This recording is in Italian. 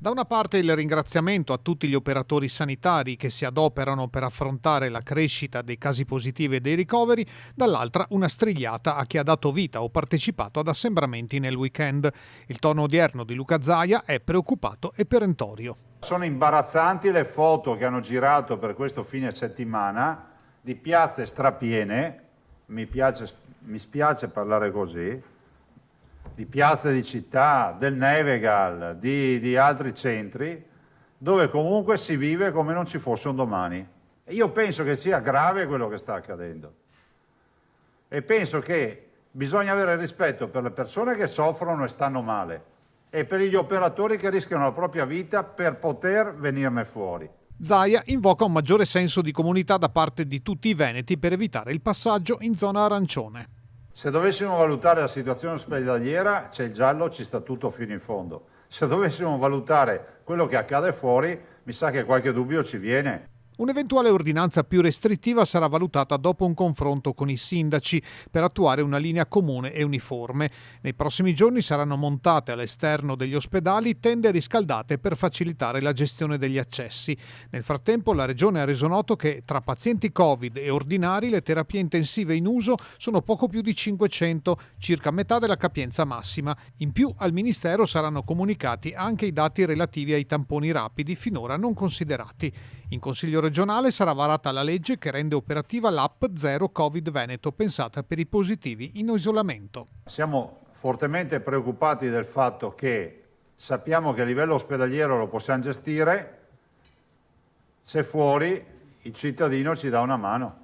Da una parte il ringraziamento a tutti gli operatori sanitari che si adoperano per affrontare la crescita dei casi positivi e dei ricoveri, dall'altra una strigliata a chi ha dato vita o partecipato ad assembramenti nel weekend. Il tono odierno di Luca Zaia è preoccupato e perentorio. Sono imbarazzanti le foto che hanno girato per questo fine settimana di piazze strapiene, mi spiace parlare così, di piazze di città, del Nevegal, di altri centri, dove comunque si vive come non ci fosse un domani. E io penso che sia grave quello che sta accadendo. E penso che bisogna avere rispetto per le persone che soffrono e stanno male e per gli operatori che rischiano la propria vita per poter venirne fuori. Zaia invoca un maggiore senso di comunità da parte di tutti i veneti per evitare il passaggio in zona arancione. Se dovessimo valutare la situazione ospedaliera, c'è il giallo, ci sta tutto fino in fondo. Se dovessimo valutare quello che accade fuori, mi sa che qualche dubbio ci viene. Un'eventuale ordinanza più restrittiva sarà valutata dopo un confronto con i sindaci per attuare una linea comune e uniforme. Nei prossimi giorni saranno montate all'esterno degli ospedali tende riscaldate per facilitare la gestione degli accessi. Nel frattempo la Regione ha reso noto che tra pazienti Covid e ordinari le terapie intensive in uso sono poco più di 500, circa metà della capienza massima. In più al Ministero saranno comunicati anche i dati relativi ai tamponi rapidi finora non considerati. In Consiglio regionale sarà varata la legge che rende operativa l'app Zero Covid Veneto, pensata per i positivi in isolamento. Siamo fortemente preoccupati del fatto che sappiamo che a livello ospedaliero lo possiamo gestire, se fuori il cittadino ci dà una mano.